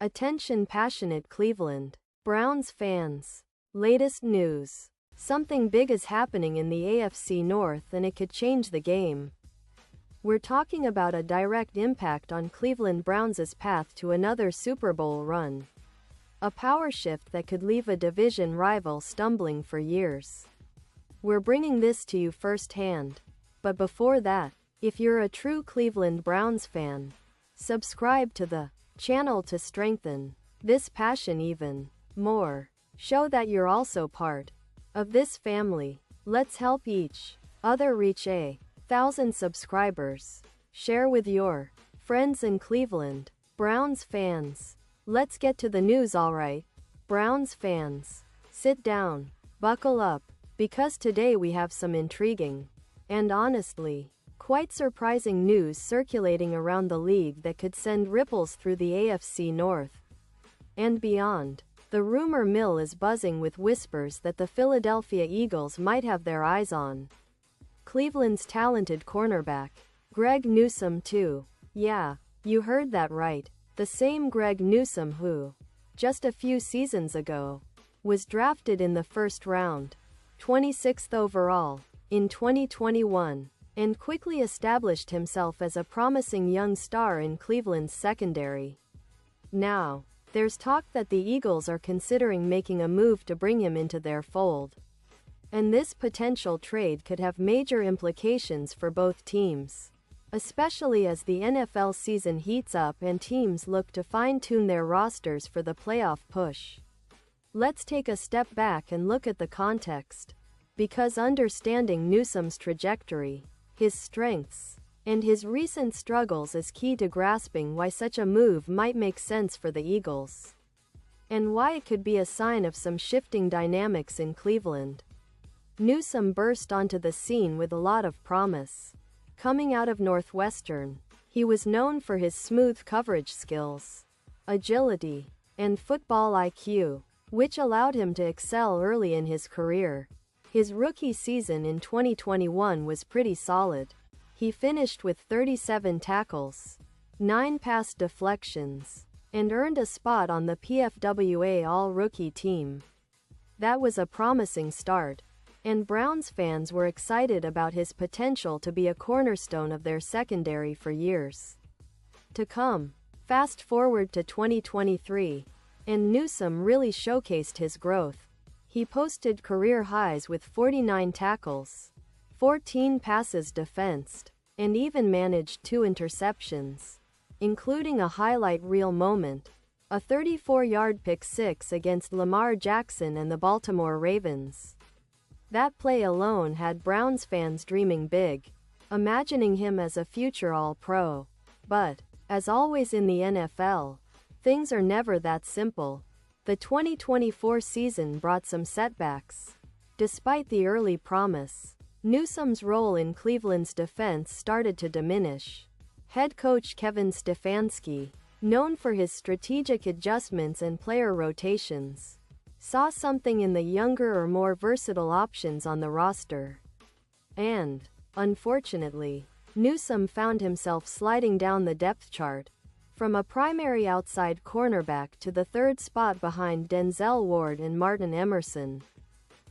Attention passionate Cleveland Browns fans. Latest news. Something big is happening in the AFC North and it could change the game. We're talking about a direct impact on Cleveland Browns' path to another Super Bowl run. A power shift that could leave a division rival stumbling for years. We're bringing this to you firsthand. But before that, if you're a true Cleveland Browns fan, subscribe to the channel to strengthen this passion even more. Show that you're also part of this family. Let's help each other reach 1,000 subscribers. Share with your friends in Cleveland Browns fans. Let's get to the news, alright? Browns fans, sit down, buckle up, because today we have some intriguing and honestly quite surprising news circulating around the league that could send ripples through the AFC North and beyond. The rumor mill is buzzing with whispers that the Philadelphia Eagles might have their eyes on Cleveland's talented cornerback, Greg Newsome too. Yeah, you heard that right. The same Greg Newsome who, just a few seasons ago, was drafted in the first round, 26th overall, in 2021. And quickly established himself as a promising young star in Cleveland's secondary. Now, there's talk that the Eagles are considering making a move to bring him into their fold. And this potential trade could have major implications for both teams, especially as the NFL season heats up and teams look to fine-tune their rosters for the playoff push. Let's take a step back and look at the context, because understanding Newsome's trajectory, his strengths, and his recent struggles is key to grasping why such a move might make sense for the Eagles, and why it could be a sign of some shifting dynamics in Cleveland. Newsome burst onto the scene with a lot of promise. Coming out of Northwestern, he was known for his smooth coverage skills, agility, and football IQ, which allowed him to excel early in his career. His rookie season in 2021 was pretty solid. He finished with 37 tackles, 9 pass deflections, and earned a spot on the PFWA All-Rookie team. That was a promising start, and Browns fans were excited about his potential to be a cornerstone of their secondary for years to come. Fast forward to 2023, and Newsome really showcased his growth. He posted career highs with 49 tackles, 14 passes defensed, and even managed 2 interceptions, including a highlight reel moment, a 34-yard pick six against Lamar Jackson and the Baltimore Ravens. That play alone had Browns fans dreaming big, imagining him as a future All-Pro. But, as always in the NFL, things are never that simple. The 2024 season brought some setbacks. Despite the early promise, Newsome's role in Cleveland's defense started to diminish. Head coach Kevin Stefanski, known for his strategic adjustments and player rotations, saw something in the younger or more versatile options on the roster. And, unfortunately, Newsome found himself sliding down the depth chart, from a primary outside cornerback to the third spot behind Denzel Ward and Martin Emerson,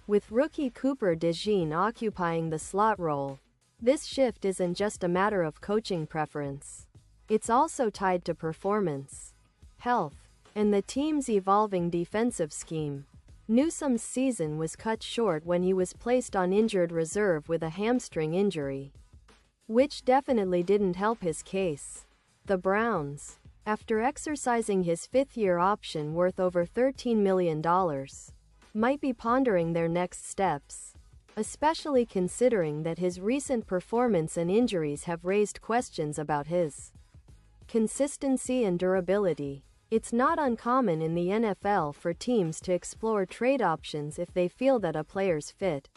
with rookie Cooper DeJean occupying the slot role. This shift isn't just a matter of coaching preference. It's also tied to performance, health, and the team's evolving defensive scheme. Newsome's season was cut short when he was placed on injured reserve with a hamstring injury, which definitely didn't help his case. The Browns, after exercising his fifth-year option worth over $13 million, might be pondering their next steps, especially considering that his recent performance and injuries have raised questions about his consistency and durability. It's not uncommon in the NFL for teams to explore trade options if they feel that a player's fit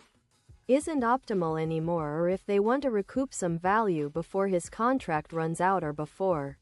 isn't optimal anymore, or if they want to recoup some value before his contract runs out or before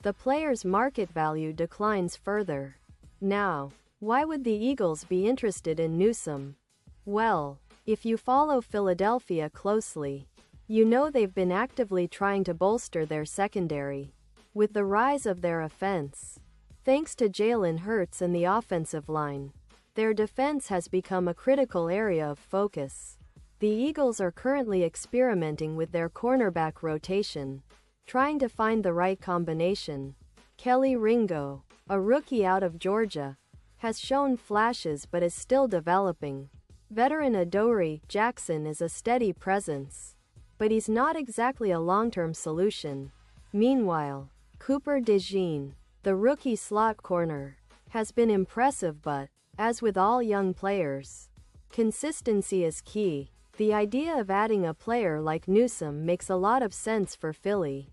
the player's market value declines further. Now, why would the Eagles be interested in Newsome? Well, if you follow Philadelphia closely, you know they've been actively trying to bolster their secondary. With the rise of their offense, Thanks to Jalen Hurts and the offensive line, their defense has become a critical area of focus. The Eagles are currently experimenting with their cornerback rotation, trying to find the right combination. Kelly Ringo, a rookie out of Georgia, has shown flashes but is still developing. Veteran Adoree Jackson is a steady presence, but he's not exactly a long-term solution. Meanwhile, Cooper DeJean, the rookie slot corner, has been impressive but, as with all young players, consistency is key. The idea of adding a player like Newsome makes a lot of sense for Philly.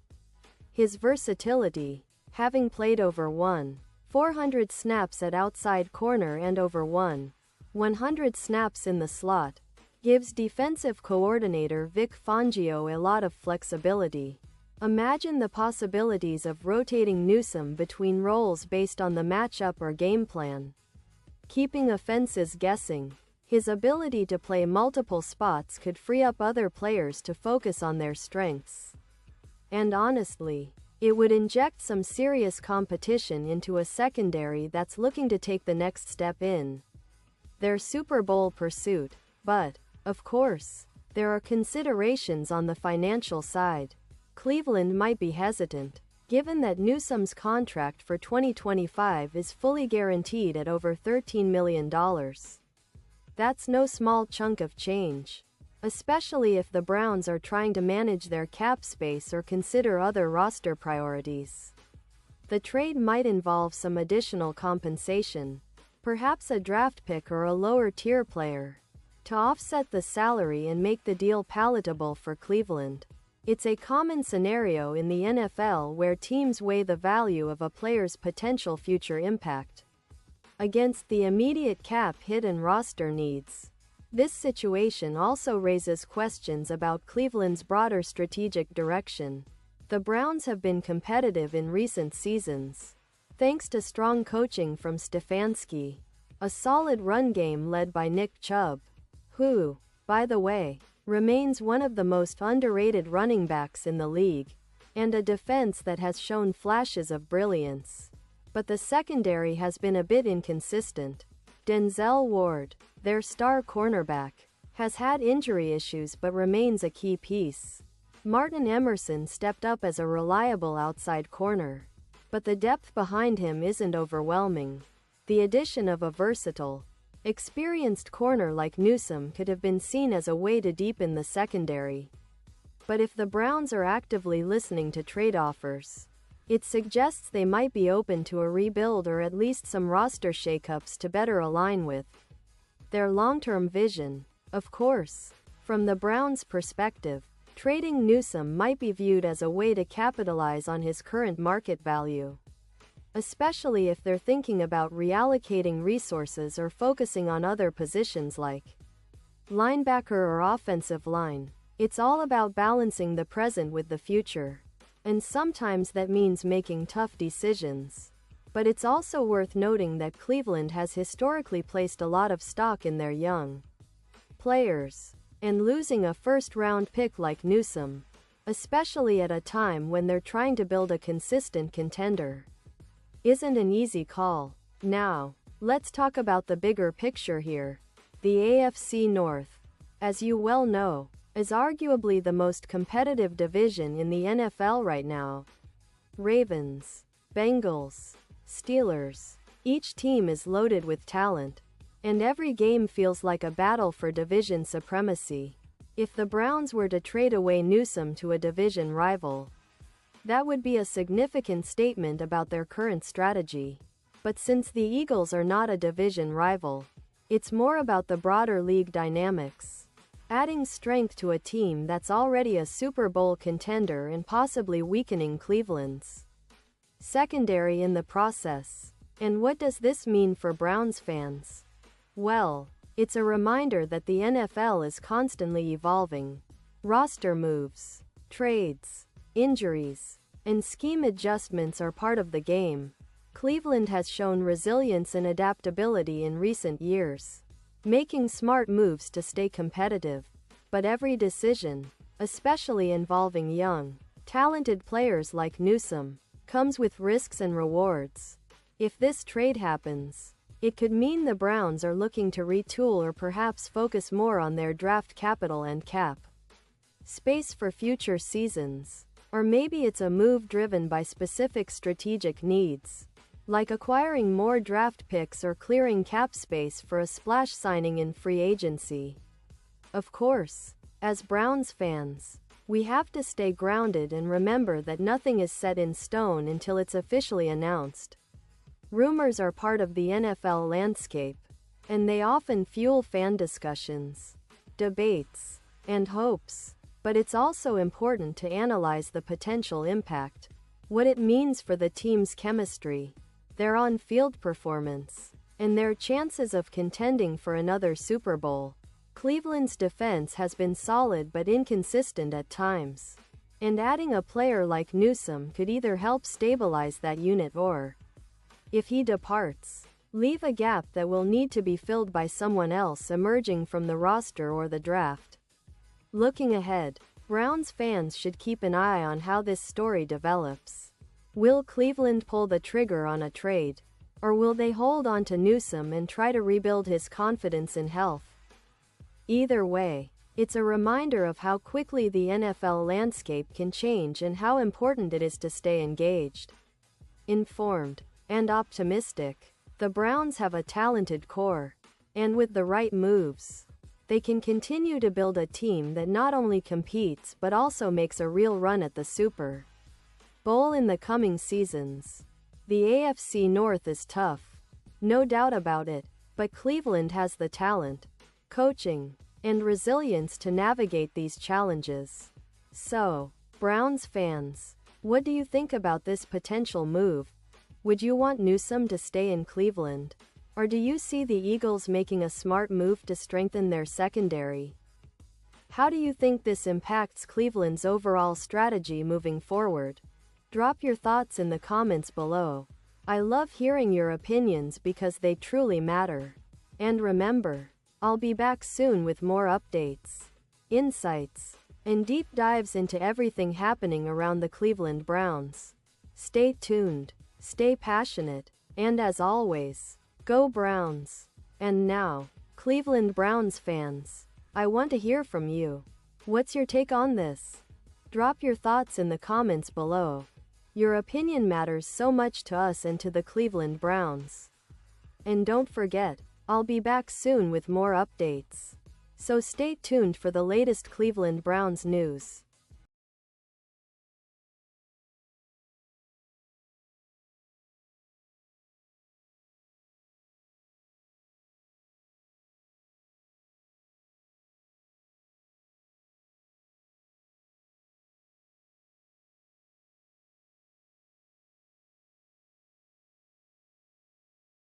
His versatility, having played over 1,400 snaps at outside corner and over 100 snaps in the slot, gives defensive coordinator Vic Fangio a lot of flexibility. Imagine the possibilities of rotating Newsome between roles based on the matchup or game plan, keeping offenses guessing. His ability to play multiple spots could free up other players to focus on their strengths. And honestly, it would inject some serious competition into a secondary that's looking to take the next step in their Super Bowl pursuit. But, of course, there are considerations on the financial side. Cleveland might be hesitant, given that Newsome's contract for 2025 is fully guaranteed at over $13 million. That's no small chunk of change, especially if the Browns are trying to manage their cap space or consider other roster priorities. The trade might involve some additional compensation, perhaps a draft pick or a lower-tier player, to offset the salary and make the deal palatable for Cleveland. It's a common scenario in the NFL where teams weigh the value of a player's potential future impact against the immediate cap hit and roster needs. This situation also raises questions about Cleveland's broader strategic direction. The Browns have been competitive in recent seasons, thanks to strong coaching from Stefanski, a solid run game led by Nick Chubb, who, by the way, remains one of the most underrated running backs in the league, and a defense that has shown flashes of brilliance. But the secondary has been a bit inconsistent. Denzel Ward, their star cornerback, has had injury issues but remains a key piece. Martin Emerson stepped up as a reliable outside corner, but the depth behind him isn't overwhelming. The addition of a versatile, experienced corner like Newsome could have been seen as a way to deepen the secondary. But if the Browns are actively listening to trade offers, it suggests they might be open to a rebuild or at least some roster shakeups to better align with their long-term vision. Of course, from the Browns' perspective, trading Newsome might be viewed as a way to capitalize on his current market value, especially if they're thinking about reallocating resources or focusing on other positions like linebacker or offensive line. It's all about balancing the present with the future, and sometimes that means making tough decisions. But it's also worth noting that Cleveland has historically placed a lot of stock in their young players, and losing a first-round pick like Newsome, especially at a time when they're trying to build a consistent contender, isn't an easy call. Now, let's talk about the bigger picture here. The AFC North, as you well know, is arguably the most competitive division in the NFL right now. Ravens, Bengals, Steelers. Each team is loaded with talent, and every game feels like a battle for division supremacy. If the Browns were to trade away Newsome to a division rival, that would be a significant statement about their current strategy. But since the Eagles are not a division rival, it's more about the broader league dynamics, adding strength to a team that's already a Super Bowl contender and possibly weakening Cleveland's secondary in the process. And what does this mean for Browns fans? Well, it's a reminder that the NFL is constantly evolving. Roster moves, trades, injuries, and scheme adjustments are part of the game. Cleveland has shown resilience and adaptability in recent years, making smart moves to stay competitive. But every decision, especially involving young, talented players like Newsome, comes with risks and rewards. If this trade happens, it could mean the Browns are looking to retool or perhaps focus more on their draft capital and cap space for future seasons. Or maybe it's a move driven by specific strategic needs, like acquiring more draft picks or clearing cap space for a splash signing in free agency. Of course, as Browns fans, we have to stay grounded and remember that nothing is set in stone until it's officially announced. Rumors are part of the NFL landscape, and they often fuel fan discussions, debates, and hopes. But it's also important to analyze the potential impact, what it means for the team's chemistry, their on-field performance, and their chances of contending for another Super Bowl. Cleveland's defense has been solid but inconsistent at times, and adding a player like Newsome could either help stabilize that unit or, if he departs, leave a gap that will need to be filled by someone else emerging from the roster or the draft. Looking ahead, Browns fans should keep an eye on how this story develops. Will Cleveland pull the trigger on a trade, or will they hold on to Newsome and try to rebuild his confidence and health? Either way, it's a reminder of how quickly the NFL landscape can change and how important it is to stay engaged, informed, and optimistic. The Browns have a talented core, and with the right moves, they can continue to build a team that not only competes but also makes a real run at the Super Bowl in the coming seasons. The AFC North is tough, no doubt about it, but Cleveland has the talent, coaching, and resilience to navigate these challenges. So, Browns fans, what do you think about this potential move? Would you want Newsome to stay in Cleveland? Or do you see the Eagles making a smart move to strengthen their secondary? How do you think this impacts Cleveland's overall strategy moving forward? Drop your thoughts in the comments below. I love hearing your opinions because they truly matter. And remember, I'll be back soon with more updates, insights, and deep dives into everything happening around the Cleveland Browns. Stay tuned, stay passionate, and as always, go Browns! And now, Cleveland Browns fans, I want to hear from you. What's your take on this? Drop your thoughts in the comments below. Your opinion matters so much to us and to the Cleveland Browns. And don't forget, I'll be back soon with more updates. So stay tuned for the latest Cleveland Browns news.